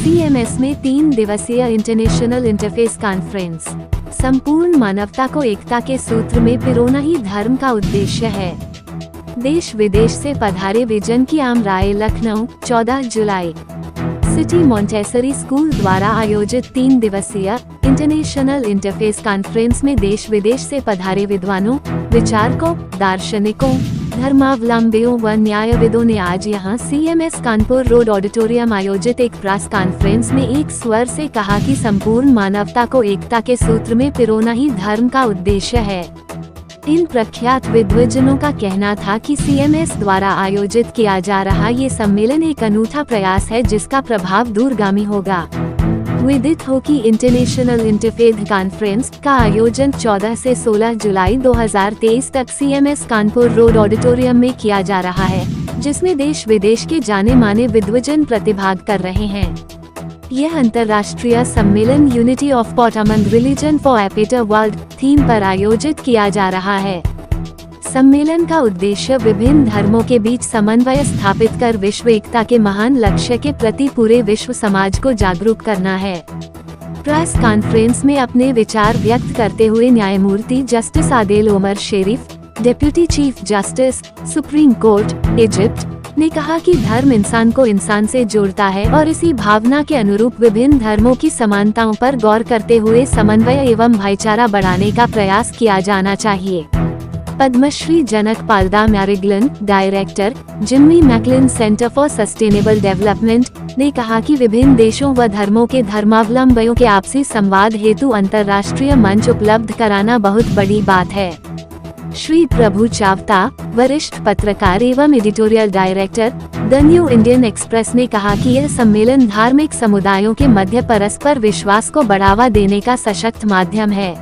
CMS में 3 दिवसीय international interface conference. संपूर्ण मानवता को एकता के सूत्र में पिरोना ही धर्म का उद्देश्य है। देश विदेश से पधारे विजन की आम राय, लखनऊ 14 जुलाई। सिटी मॉन्टेसरी स्कूल द्वारा आयोजित 3 दिवसीय इंटरनेशनल इंटरफेस कॉन्फ्रेंस में देश विदेश से पधारे विद्वानों, विचारकों, दार्शनिकों, धर्मावलंबियों व न्यायविदों ने आज यहां सीएमएस कानपुर रोड ऑडिटोरियम आयोजित एक प्रेस कॉन्फ्रेंस में एक स्वर से कहा कि संपूर्ण मानवता को एकता के सूत्र में पिरोना ही धर्म का उद्देश्य है। इन प्रख्यात विद्वजनों का कहना था कि सीएमएस द्वारा आयोजित किया जा रहा ये सम्मेलन एक अनूठा प्रयास है जिसका प्रभाव दूरगामी होगा। विदित हो कि इंटरनेशनल इंटरफेथ कॉन्फ्रेंस का आयोजन 14 से 16 जुलाई 2023 तक सीएमएस कानपुर रोड ऑडिटोरियम में किया जा रहा है, जिसमें देश विदेश के जाने माने विद्वजन प्रतिभाग कर रहे हैं। यह अंतर्राष्ट्रीय सम्मेलन unity of thought among religion for a better world theme पर आयोजित किया जा रहा है। सम्मेलन का उद्देश्य विभिन्न धर्मों के बीच समन्वय स्थापित कर विश्व एकता के महान लक्ष्य के प्रति पूरे विश्व समाज को जागरूक करना है। प्रेस कॉन्फ्रेंस में अपने विचार व्यक्त करते हुए न्यायमूर्ति justice Adel Omar Sherif, deputy chief justice, supreme court, Egypt ने कहा कि धर्म इंसान को इंसान से जोड़ता है और इसी भावना के अनुरूप विभिन्न धर्मों की समानताओं पर गौर करते हुए समन्वय एवं भाईचारा बढ़ाने का प्रयास किया जाना चाहिए। Padma Shri Janak Palta McGilligan, director, Jimmy McGilligan Centre for Sustainable Development, ने कहा कि विभिन्न देशों व धर्मों के धर्मावलंबियों के आपसी संवाद हेतु अंतर्राष्ट्रीय मंच उपलब्ध कराना बहुत बड़ी बात है। श्री प्रभु चावता, वरिष्ठ पत्रकार एवं editorial director, the new Indian express, ने कहा कि यह सम्मेलन धार्मिक समुदायों के मध्य परस्पर विश्वास को बढ़ावा देने का सशक्त माध्यम है।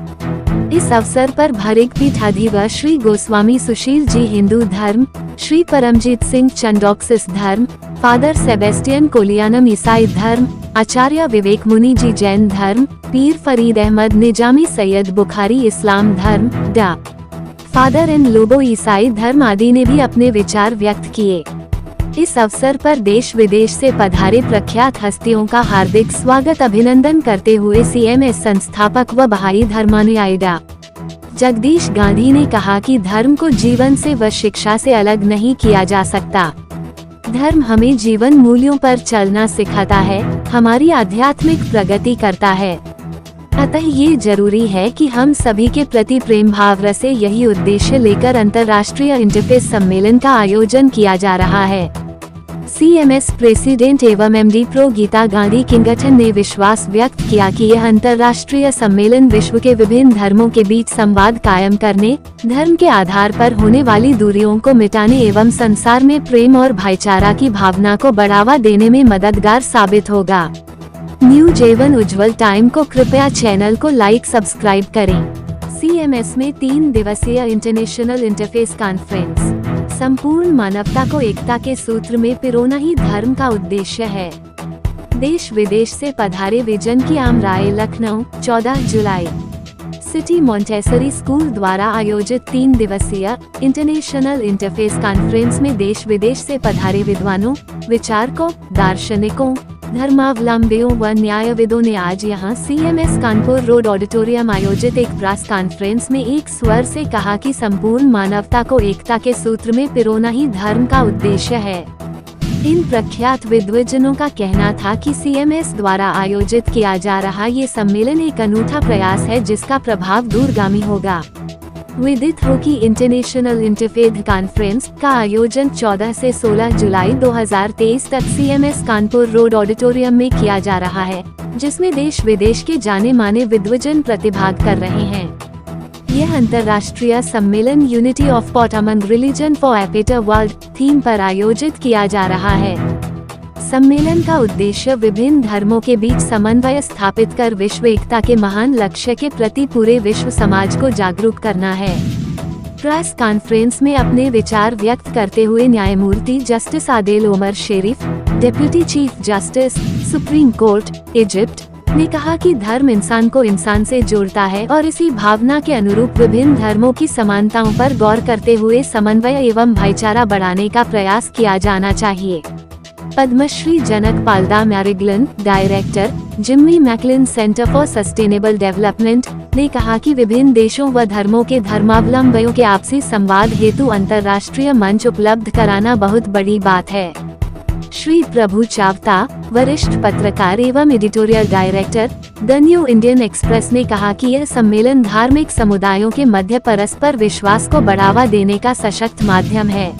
इस अवसर पर भरिक पीठाधीश्वर श्री गोस्वामी सुशील जी हिंदू धर्म, श्री परमजीत सिंह चंडोक्सिस धर्म, फादर सेबेस्टियन कोलियानम ईसाई धर्म, आचार्य विवेक मुनि जी जैन धर्म, पीर फरीद अहमद निजामी सैयद बुखारी इस्लाम धर्म, डा. फादर इन लोबो ईसाई धर्म आदि ने भी अपने विचार व्यक्त किए। इस अवसर पर देश विदेश से पधारे प्रख्यात हस्तियों का हार्दिक स्वागत अभिनंदन करते हुए सीएमएस संस्थापक व बहाई धर्मानुयायी डा. जगदीश गांधी ने कहा कि धर्म को जीवन से व शिक्षा से अलग नहीं किया जा सकता। धर्म हमें जीवन मूल्यों पर चलना सिखाता है, हमारी आध्यात्मिक प्रगति करता है। अतः ये जरूरी है कि हम सभी के प्रति प्रेम भाव रसे। यही उद्देश्य लेकर अंतर्राष्ट्रीय इंटरफेस सम्मेलन का आयोजन किया जा रहा है। सीएमएस प्रेसिडेंट एवं एमडी प्रो गीता गांधी किंगटन ने विश्वास व्यक्त किया कि यह अंतर्राष्ट्रीय सम्मेलन विश्व के विभिन्न धर्मों के बीच संवाद कायम करने, धर्म के आधार पर होने वाली दूरियों को मिटाने एवं संसार में प्रेम और भाईचारा की भावना को बढ़ावा देने में मददगार साबित होगा। न्यूज एवं उज्जवल टाइम को कृपया चैनल को लाइक सब्सक्राइब करें। सीएमएस में 3 दिवसीय इंटरनेशनल इंटरफेस कॉन्फ्रेंस। संपूर्ण मानवता को एकता के सूत्र में पिरोना ही धर्म का उद्देश्य है। देश विदेश से पधारे विजन की आम राय, लखनऊ 14 जुलाई। सिटी मॉन्टेसरी स्कूल द्वारा आयोजित 3 दिवसीय इंटरनेशनल इंटरफेस कॉन्फ्रेंस में देश विदेश से पधारे विद्वानों, विचारकों, दार्शनिकों, धर्मावलंबियों व न्यायविदों ने आज यहां सीएमएस कानपुर रोड ऑडिटोरियम आयोजित एक प्रेस कॉन्फ्रेंस में एक स्वर से कहा कि संपूर्ण मानवता को एकता के सूत्र में पिरोना ही धर्म का उद्देश्य है। इन प्रख्यात विद्वजनों का कहना था कि सीएमएस द्वारा आयोजित किया जा रहा ये सम्मेलन एक अनूठा प्रयास है जिसका प्रभाव दूरगामी होगा। विदित हो कि इंटरनेशनल इंटरफेथ कॉन्फ्रेंस का आयोजन 14 से 16 जुलाई 2023 तक सीएमएस कानपुर रोड ऑडिटोरियम में किया जा रहा है, जिसमें देश विदेश के जाने माने विद्वजन प्रतिभाग कर रहे हैं। यह अंतर्राष्ट्रीय सम्मेलन unity of thought among religion for a better world theme पर आयोजित किया जा रहा है। सम्मेलन का उद्देश्य विभिन्न धर्मों के बीच समन्वय स्थापित कर विश्व एकता के महान लक्ष्य के प्रति पूरे विश्व समाज को जागरूक करना है। प्रेस कॉन्फ्रेंस में अपने विचार व्यक्त करते हुए न्यायमूर्ति justice Adel Omar Sherif, deputy chief justice, supreme court, Egypt, ने कहा कि धर्म इंसान को इंसान से जोड़ता है और इसी भावना के अनुरूप विभिन्न धर्मों की समानताओं पर गौर करते हुए समन्वय एवं भाईचारा बढ़ाने का प्रयास किया जाना चाहिए। Padma Shri Janak Palta McGilligan, director, Jimmy McGilligan Centre for Sustainable Development, ने कहा कि विभिन्न देशों व धर्मों के धर्मावलंबियों के आपसी संवाद हेतु अंतर्राष्ट्रीय मंच उपलब्ध कराना बहुत बड़ी बात है। श्री प्रभु चावता, वरिष्ठ पत्रकार एवं editorial director, the new Indian express, ने कहा कि यह सम्मेलन धार्मिक समुदायों के मध्य परस्पर विश्वास को बढ़ावा देने का सशक्त माध्यम है।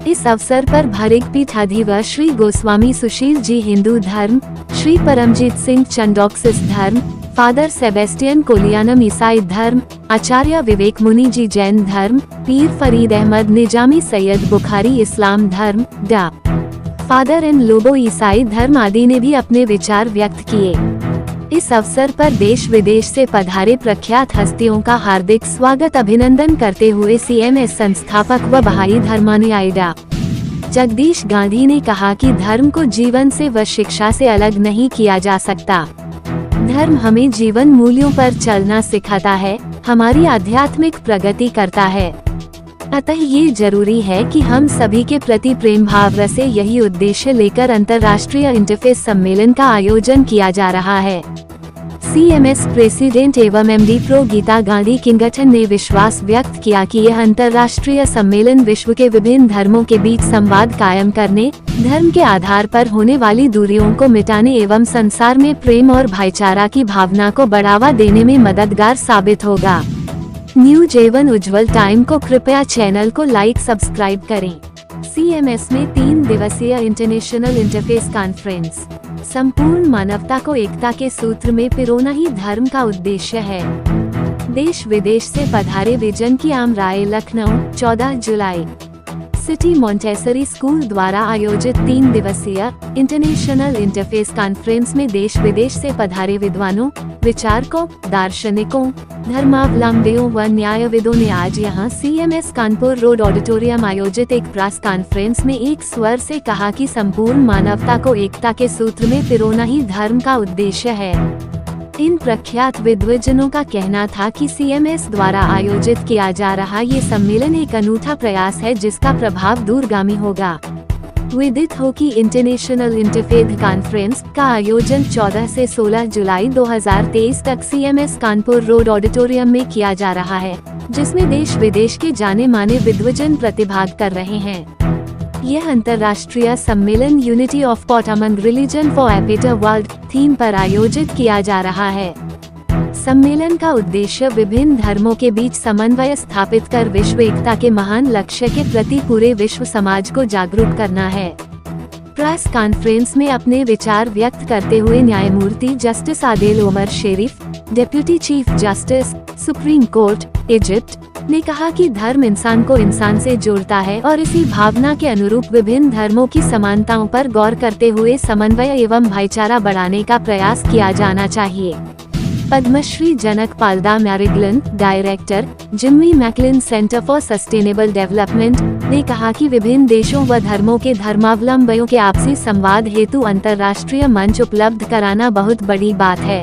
इस अवसर पर भारिक पीठाधीश्वर श्री गोस्वामी सुशील जी हिंदू धर्म, श्री परमजीत सिंह चंडोक्सिस धर्म, फादर सेबेस्टियन कोलियानम ईसाई धर्म, आचार्य विवेक मुनि जी जैन धर्म, पीर फरीद अहमद निजामी सैयद बुखारी इस्लाम धर्म, डा. फादर एन लोबो ईसाई धर्म आदि ने भी अपने विचार व्यक्त किए। इस अवसर पर देश विदेश से पधारे प्रख्यात हस्तियों का हार्दिक स्वागत अभिनंदन करते हुए CMS संस्थापक व बहाई धर्मानुयायी डा. जगदीश गांधी ने कहा कि धर्म को जीवन से व शिक्षा से अलग नहीं किया जा सकता। धर्म हमें जीवन मूल्यों पर चलना सिखाता है, हमारी आध्यात्मिक प्रगति करता है। अतः ये जरूरी है कि हम सभी के प्रति प्रेम भाव से यही उद्देश्य लेकर अंतर्राष्ट्रीय इंटरफेस सम्मेलन का आयोजन किया जा रहा है। CMS प्रेसिडेंट एवं MD प्रो गीता गांधी किंगटन ने विश्वास व्यक्त किया कि यह अंतर्राष्ट्रीय सम्मेलन विश्व के विभिन्न धर्मों के बीच संवाद कायम करने, धर्म के आधार पर होने वाली दूरियों को मिटाने एवं संसार में प्रेम और भाईचारा की भावना को बढ़ावा देने में मददगार साबित होगा। न्यूज एवं उज्जवल टाइम को कृपया चैनल को लाइक सब्सक्राइब करें। CMS में 3 दिवसीय इंटरनेशनल इंटरफेस कॉन्फ्रेंस, संपूर्ण मानवता को एकता के सूत्र में पिरोना ही धर्म का उद्देश्य है। देश विदेश से पधारे विजन की आम राय, लखनऊ, 14 जुलाई। सिटी मॉन्टेसरी स्कूल द्वारा आयोजित 3 दिवसीय इंटरनेशनल इंटरफेस कॉन्फ्रेंस में देश विदेश से पधारे विद्वानों, विचारकों, दार्शनिकों, धर्मावलंबियों व न्यायविदों ने आज यहां CMS कानपुर रोड ऑडिटोरियम आयोजित एक प्रेस कॉन्फ्रेंस में एक स्वर से कहा कि संपूर्ण मानवता को एकता के सूत्र में पिरोना ही धर्म का उद्देश्य है। इन प्रख्यात विद्वजनों का कहना था कि CMS द्वारा आयोजित किया जा रहा ये सम्मेलन एक अनूठा प्रयास है जिसका प्रभाव दूरगामी होगा। विदित हो कि इंटरनेशनल इंटरफेथ कॉन्फ्रेंस का आयोजन 14 से 16 जुलाई 2023 तक CMS कानपुर रोड ऑडिटोरियम में किया जा रहा है, जिसमें देश विदेश के जाने माने विद्वजन प्रतिभाग कर रहे हैं। यह अंतर्राष्ट्रीय सम्मेलन unity of thought among religion for a better world theme पर आयोजित किया जा रहा है। सम्मेलन का उद्देश्य विभिन्न धर्मों के बीच समन्वय स्थापित कर विश्व एकता के महान लक्ष्य के प्रति पूरे विश्व समाज को जागरूक करना है। प्रेस कॉन्फ्रेंस में अपने विचार व्यक्त करते हुए न्यायमूर्ति justice Adel Omar Sherif, deputy chief justice, supreme court, Egypt, ने कहा कि धर्म इंसान को इंसान से जोड़ता है और इसी भावना के अनुरूप विभिन्न धर्मों की समानताओं पर गौर करते हुए समन्वय एवं भाईचारा बढ़ाने का प्रयास किया जाना चाहिए। Padma Shri Janak Palta McGilligan, director, Jimmy McGilligan Centre for Sustainable Development, ने कहा कि विभिन्न देशों व धर्मों के धर्मावलंबियों के आपसी संवाद हेतु अंतर्राष्ट्रीय मंच उपलब्ध कराना बहुत बड़ी बात है।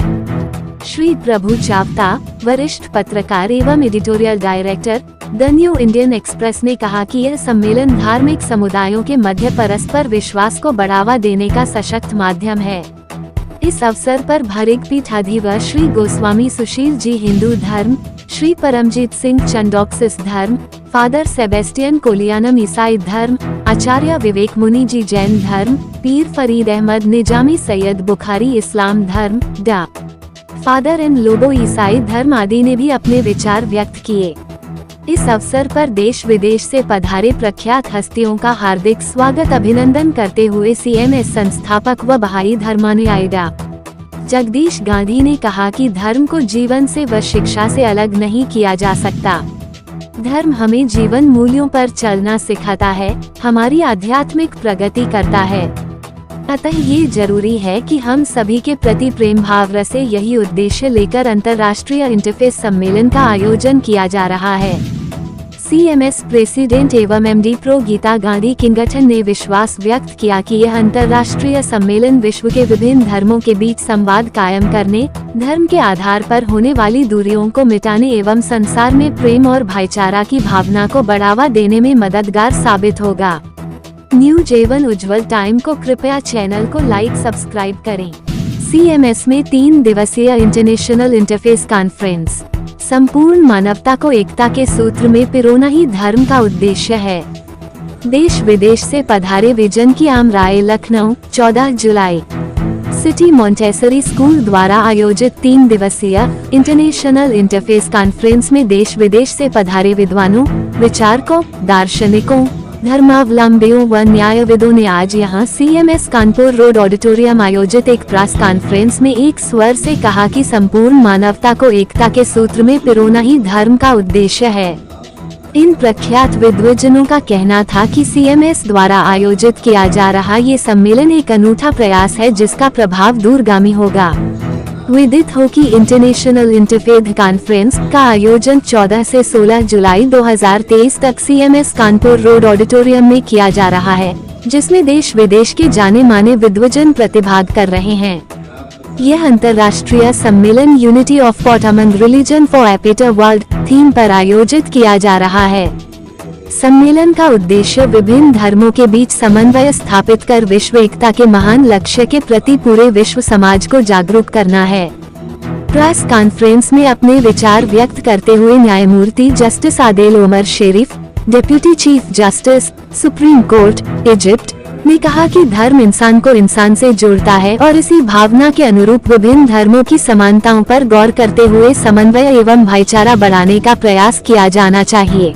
श्री प्रभु चावता, वरिष्ठ पत्रकार एवं editorial director, the new Indian express, ने कहा कि यह सम्मेलन धार्मिक समुदायों के मध्य परस्पर विश्वास को बढ़ावा देने का सशक्त माध्यम है। इस अवसर पर भारिक पीठाधीश्वर श्री गोस्वामी सुशील जी हिंदू धर्म, श्री परमजीत सिंह चंडोक्सिस धर्म, फादर सेबेस्टियन कोलियानम ईसाई धर्म, आचार्य विवेक मुनि जी जैन धर्म, पीर फरीद अहमद निजामी सैयद बुखारी इस्लाम धर्म, डा. फादर एन लोबो ईसाई धर्म आदि ने भी अपने विचार व्यक्त किए। इस अवसर पर देश विदेश से पधारे प्रख्यात हस्तियों का हार्दिक स्वागत अभिनंदन करते हुए CMS संस्थापक व बहाई धर्मानुयायी डा. जगदीश गांधी ने कहा कि धर्म को जीवन से व शिक्षा से अलग नहीं किया जा सकता। धर्म हमें जीवन मूल्यों पर चलना सिखाता है, हमारी आध्यात्मिक प्रगति करता है। अतः ये जरूरी है कि हम सभी के प्रति प्रेम भाव से यही उद्देश्य लेकर अंतर्राष्ट्रीय इंटरफेस सम्मेलन का आयोजन किया जा रहा है। CMS प्रेसिडेंट एवं MD प्रो गीता गांधी किंगटन ने विश्वास व्यक्त किया कि यह अंतर्राष्ट्रीय सम्मेलन विश्व के विभिन्न धर्मों के बीच संवाद कायम करने, धर्म के आधार पर होने वाली दूरियों को मिटाने एवं संसार में प्रेम और भाईचारा की भावना को बढ़ावा देने में मददगार साबित होगा। न्यूज एवं उज्जवल टाइम को कृपया चैनल को लाइक सब्सक्राइब करें। CMS में 3 दिवसीय इंटरनेशनल इंटरफेस कॉन्फ्रेंस। संपूर्ण मानवता को एकता के सूत्र में पिरोना ही धर्म का उद्देश्य है। देश विदेश से पधारे विजन की आम राय। लखनऊ 14 जुलाई। सिटी मॉन्टेसरी स्कूल द्वारा आयोजित 3 दिवसीय इंटरनेशनल इंटरफेस कॉन्फ्रेंस में देश विदेश से पधारे विद्वानों, विचारकों, दार्शनिकों, धर्मावलंबियों व न्यायविदों ने आज यहां CMS कानपुर रोड ऑडिटोरियम आयोजित एक प्रेस कॉन्फ्रेंस में एक स्वर से कहा कि संपूर्ण मानवता को एकता के सूत्र में पिरोना ही धर्म का उद्देश्य है। इन प्रख्यात विद्वजनों का कहना था कि CMS द्वारा आयोजित किया जा रहा ये सम्मेलन एक अनूठा प्रयास है जिसका प्रभाव दूरगामी होगा। विदित हो कि इंटरनेशनल इंटरफेथ कॉन्फ्रेंस का आयोजन 14 से 16 जुलाई 2023 तक CMS कानपुर रोड ऑडिटोरियम में किया जा रहा है, जिसमें देश विदेश के जाने माने विद्वजन प्रतिभाग कर रहे हैं। यह अंतर्राष्ट्रीय सम्मेलन unity of thought among religion for a better world theme पर आयोजित किया जा रहा है। सम्मेलन का उद्देश्य विभिन्न धर्मों के बीच समन्वय स्थापित कर विश्व एकता के महान लक्ष्य के प्रति पूरे विश्व समाज को जागरूक करना है। प्रेस कॉन्फ्रेंस में अपने विचार व्यक्त करते हुए न्यायमूर्ति justice Adel Omar Sherif, deputy chief justice, supreme court, Egypt, ने कहा कि धर्म इंसान को इंसान से जोड़ता है और इसी भावना के अनुरूप विभिन्न धर्मों की समानताओं पर गौर करते हुए समन्वय एवं भाईचारा बढ़ाने का प्रयास किया जाना चाहिए।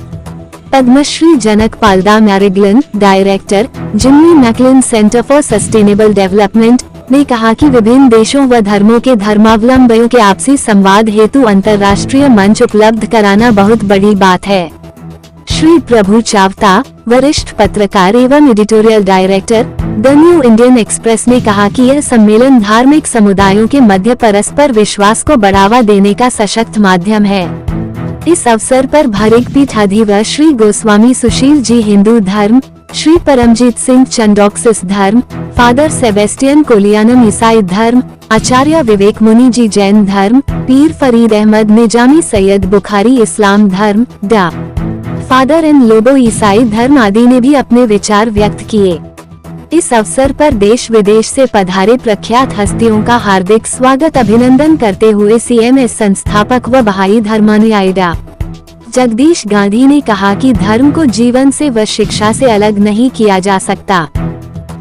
Padma Shri Janak Palta McGilligan, director, Jimmy McGilligan Centre for Sustainable Development, ने कहा कि विभिन्न देशों व धर्मों के धर्मावलंबियों के आपसी संवाद हेतु अंतर्राष्ट्रीय मंच उपलब्ध कराना बहुत बड़ी बात है। श्री प्रभु चावता, वरिष्ठ पत्रकार एवं editorial director, the new Indian express, ने कहा कि यह सम्मेलन धार्मिक समुदायों के मध्य परस्पर विश्वास को बढ़ावा देने का सशक्त माध्यम है। इस अवसर पर भरिक पीठाधीश्वर श्री गोस्वामी सुशील जी हिंदू धर्म, श्री परमजीत सिंह चंडोक्सिस धर्म, फादर सेबेस्टियन कोलियानम ईसाई धर्म, आचार्य विवेक मुनि जी जैन धर्म, पीर फरीद अहमद निजामी सैयद बुखारी इस्लाम धर्म, डा फादर इन लोबो ईसाई धर्म आदि ने भी अपने विचार व्यक्त किए। इस अवसर पर देश विदेश से पधारे प्रख्यात हस्तियों का हार्दिक स्वागत अभिनंदन करते हुए CMS संस्थापक व बहाई धर्मानुयायी डा जगदीश गांधी ने कहा कि धर्म को जीवन से व शिक्षा से अलग नहीं किया जा सकता।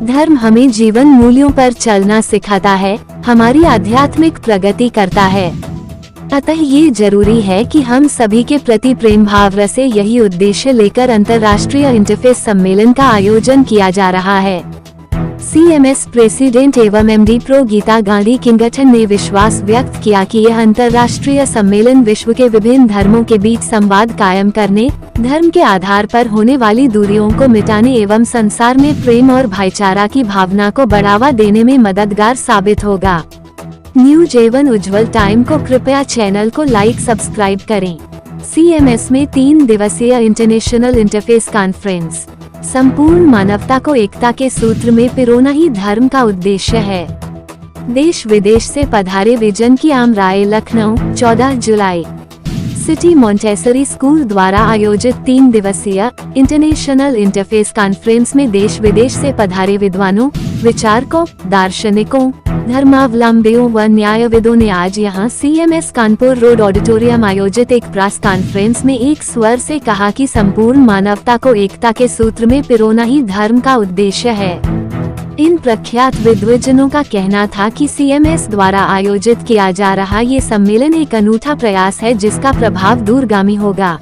धर्म हमें जीवन मूल्यों पर चलना सिखाता है, हमारी आध्यात्मिक प्रगति करता है। अतः ये जरूरी है कि हम सभी के प्रति प्रेम भाव रसे। यही उद्देश्य लेकर अंतर्राष्ट्रीय इंटरफेस सम्मेलन का आयोजन किया जा रहा है। CMS प्रेसिडेंट एवं MD प्रो गीता गांधी किंगठन ने विश्वास व्यक्त किया कि यह अंतर्राष्ट्रीय सम्मेलन विश्व के विभिन्न धर्मों के बीच संवाद कायम करने, धर्म के आधार पर होने वाली दूरियों को मिटाने एवं संसार में प्रेम और भाईचारा की भावना को बढ़ावा देने में मददगार साबित होगा। न्यूज एवं उज्जवल टाइम को कृपया चैनल को लाइक सब्सक्राइब करें। CMS में 3 दिवसीय इंटरनेशनल इंटरफेस कॉन्फ्रेंस। संपूर्ण मानवता को एकता के सूत्र में पिरोना ही धर्म का उद्देश्य है। देश विदेश से पधारे विजन की आम राय। लखनऊ 14 जुलाई। सिटी मॉन्टेसरी स्कूल द्वारा आयोजित 3 दिवसीय इंटरनेशनल इंटरफेस कॉन्फ्रेंस में देश विदेश से पधारे विद्वानों, विचारकों, दार्शनिकों, धर्मावलंबियों व न्यायविदों ने आज यहां CMS कानपुर रोड ऑडिटोरियम आयोजित एक प्रेस कॉन्फ्रेंस में एक स्वर से कहा कि संपूर्ण मानवता को एकता के सूत्र में पिरोना ही धर्म का उद्देश्य है। इन प्रख्यात विद्वजनों का कहना था कि CMS द्वारा आयोजित किया जा रहा ये सम्मेलन एक अनूठा प्रयास है जिसका प्रभाव दूरगामी होगा।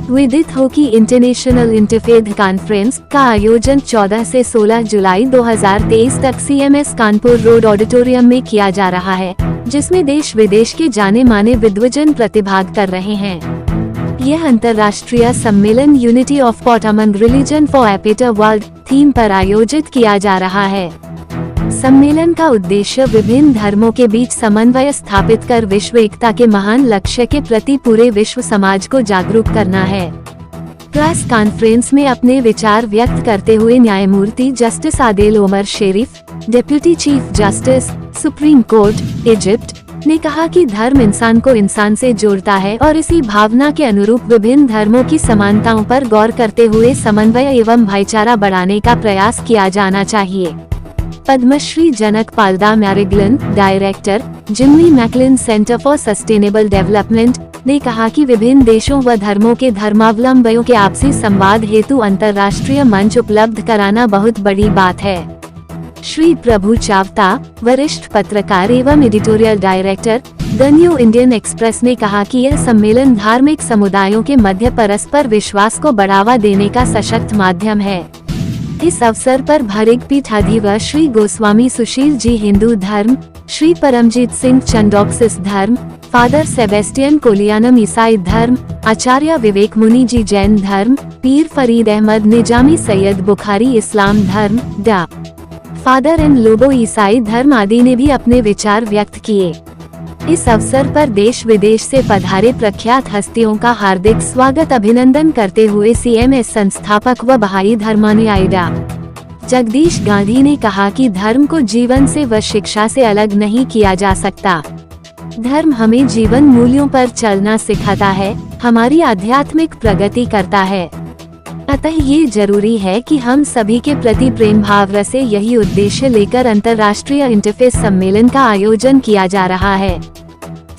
विदित हो कि इंटरनेशनल इंटरफेथ कॉन्फ्रेंस का आयोजन 14 से 16 जुलाई 2023 तक CMS कानपुर रोड ऑडिटोरियम में किया जा रहा है, जिसमें देश विदेश के जाने माने विद्वजन प्रतिभाग कर रहे हैं। यह अंतर्राष्ट्रीय सम्मेलन unity of thought among religion for a better world theme पर आयोजित किया जा रहा है। सम्मेलन का उद्देश्य विभिन्न धर्मों के बीच समन्वय स्थापित कर विश्व एकता के महान लक्ष्य के प्रति पूरे विश्व समाज को जागरूक करना है। प्रेस कॉन्फ्रेंस में अपने विचार व्यक्त करते हुए न्यायमूर्ति justice Adel Omar Sherif, deputy chief justice, supreme court, Egypt, ने कहा कि धर्म इंसान को इंसान से जोड़ता है और इसी भावना के अनुरूप विभिन्न धर्मों की समानताओं पर गौर करते हुए समन्वय एवं भाईचारा बढ़ाने का प्रयास किया जाना चाहिए। Padma Shri Janak Palta McGilligan, director, Jimmy McGilligan Centre for Sustainable Development, ने कहा कि विभिन्न देशों व धर्मों के धर्मावलंबियों के आपसी संवाद हेतु अंतर्राष्ट्रीय मंच उपलब्ध कराना बहुत बड़ी बात है। श्री प्रभु चावता, वरिष्ठ पत्रकार एवं editorial director, the new Indian express, ने कहा कि यह सम्मेलन धार्मिक समुदायों के मध्य परस्पर विश्वास को बढ़ावा देने का सशक्त माध्यम है। इस अवसर पर भरिक पीठाधीश्वर श्री गोस्वामी सुशील जी हिंदू धर्म, श्री परमजीत सिंह चंडोक्सिस धर्म, फादर सेबेस्टियन कोलियानम ईसाई धर्म, आचार्य विवेक मुनि जी जैन धर्म, पीर फरीद अहमद निजामी सैयद बुखारी इस्लाम धर्म, डा. फादर एन लोबो ईसाई धर्म आदि ने भी अपने विचार व्यक्त किए। इस अवसर पर देश विदेश से पधारे प्रख्यात हस्तियों का हार्दिक स्वागत अभिनंदन करते हुए CMS संस्थापक व बहाई धर्मानुयायी डा. जगदीश गांधी ने कहा कि धर्म को जीवन से व शिक्षा से अलग नहीं किया जा सकता। धर्म हमें जीवन मूल्यों पर चलना सिखाता है, हमारी आध्यात्मिक प्रगति करता है। अतः ये जरूरी है कि हम सभी के प्रति प्रेम भाव रसे। यही उद्देश्य लेकर अंतर्राष्ट्रीय इंटरफेस सम्मेलन का आयोजन किया जा रहा है।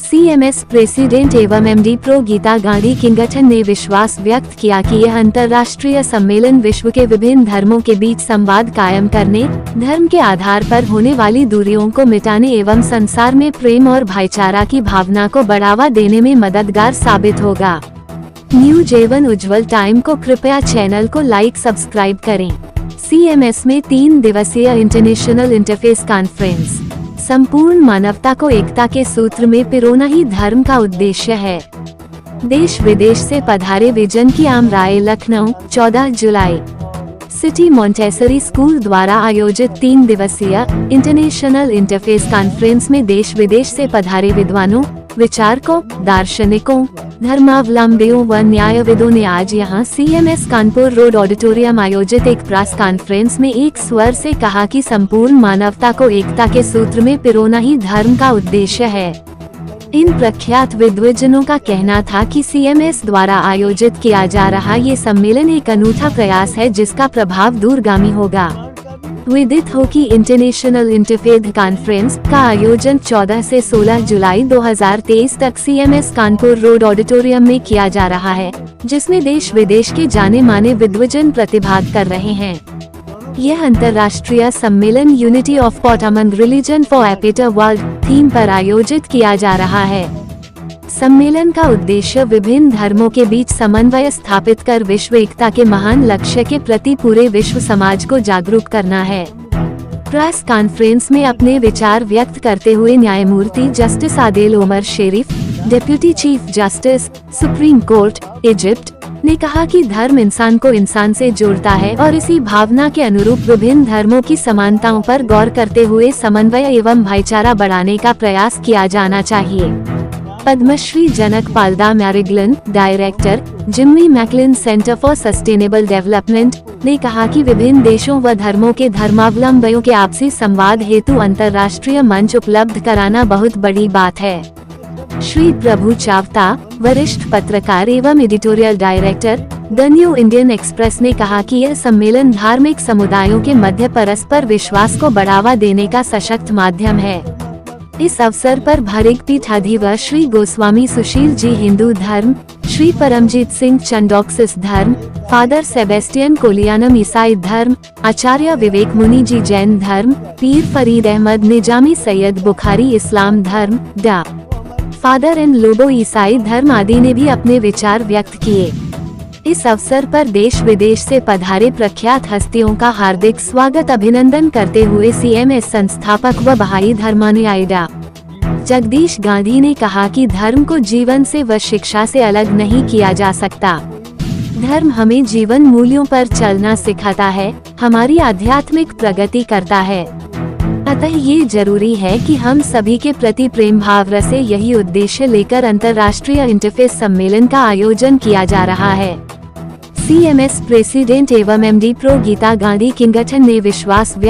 CMS प्रेसिडेंट एवं MD प्रो गीता गांधी किंगटन ने विश्वास व्यक्त किया कि यह अंतर्राष्ट्रीय सम्मेलन विश्व के विभिन्न धर्मों के बीच संवाद कायम करने, धर्म के आधार पर होने वाली दूरियों को मिटाने एवं संसार में प्रेम और भाईचारा की भावना को बढ़ावा देने में मददगार साबित होगा। न्यूज एवं उज्ज्वल टाइम को कृपया चैनल को लाइक सब्सक्राइब करें। CMS में 3 दिवसीय इंटरनेशनल इंटरफेस कॉन्फ्रेंस संपूर्ण मानवता को एकता के सूत्र में पिरोना ही धर्म का उद्देश्य है। देश विदेश से पधारे विजन की आम राय, लखनऊ, 14 जुलाई। सिटी मॉन्टेसरी स्कूल द्वारा आयोजित 3 दिवसीय इंटरनेशनल इंटरफेस कॉन्फ्रेंस में देश विदेश से पधारे विद्वानों, विचारकों, दार्शनिकों, धर्मावलंबियों व न्यायविदों ने आज यहां CMS कानपुर रोड ऑडिटोरियम आयोजित एक प्रेस कॉन्फ्रेंस में एक स्वर से कहा कि संपूर्ण मानवता को एकता के सूत्र में पिरोना ही धर्म का उद्देश्य है। इन प्रख्यात विद्वजनों का कहना था कि CMS द्वारा आयोजित किया जा रहा ये सम्मेलन एक अनूठा प्रयास है जिसका प्रभाव दूरगामी होगा। विदित हो कि इंटरनेशनल इंटरफेथ कॉन्फ्रेंस का आयोजन 14 से 16 जुलाई 2023 तक CMS कानपुर रोड ऑडिटोरियम में किया जा रहा है, जिसमें देश विदेश के जाने माने विद्वजन प्रतिभाग कर रहे हैं। यह अंतर्राष्ट्रीय सम्मेलन unity of thought among religion for a better world theme पर आयोजित किया जा रहा है। सम्मेलन का उद्देश्य विभिन्न धर्मों के बीच समन्वय स्थापित कर विश्व एकता के महान लक्ष्य के प्रति पूरे विश्व समाज को जागरूक करना है। प्रेस कॉन्फ्रेंस में अपने विचार व्यक्त करते हुए न्यायमूर्ति justice Adel Omar Sherif, deputy chief justice, supreme court, Egypt, ने कहा कि धर्म इंसान को इंसान से जोड़ता है और इसी भावना के अनुरूप विभिन्न धर्मों की समानताओं पर गौर करते हुए समन्वय एवं भाईचारा बढ़ाने का प्रयास किया जाना चाहिए। Padma Shri Janak Palta McGilligan, director, Jimmy McGilligan Centre for Sustainable Development, ने कहा कि विभिन्न देशों व धर्मों के धर्मावलंबियों के आपसी संवाद हेतु अंतर्राष्ट्रीय मंच उपलब्ध कराना बहुत बड़ी बात है। श्री प्रभु चावता, वरिष्ठ पत्रकार एवं editorial director, the new Indian express, ने कहा कि यह सम्मेलन धार्मिक समुदायों के मध्य परस्पर विश्वास को बढ़ावा देने का सशक्त माध्यम है। इस अवसर पर भरिक पीठाधीश्वर श्री गोस्वामी सुशील जी हिंदू धर्म, श्री परमजीत सिंह चंडोक्सिस धर्म, फादर सेबेस्टियन कोलियानम ईसाई धर्म, आचार्य विवेक मुनि जी जैन धर्म, पीर फरीद अहमद निजामी सैयद बुखारी इस्लाम धर्म, डा. फादर एन लोबो ईसाई धर्म आदि ने भी अपने विचार व्यक्त किए। इस अवसर पर देश विदेश से पधारे प्रख्यात हस्तियों का हार्दिक स्वागत अभिनंदन करते हुए CMS संस्थापक व बहाई धर्मानुयायी डा. जगदीश गांधी ने कहा कि धर्म को जीवन से व शिक्षा से अलग नहीं किया जा सकता। धर्म हमें जीवन मूल्यों पर चलना सिखाता है, हमारी आध्यात्मिक प्रगति करता है। अतः ये जरूरी है कि हम सभी के प्रति प्रेम भाव रसे। यही उद्देश्य लेकर अंतर्राष्ट्रीय इंटरफेस सम्मेलन का आयोजन किया जा रहा है। CMS प्रेसिडेंट एवं MD प्रो गीता गांधी किंगटन ने विश्वास व्यक्त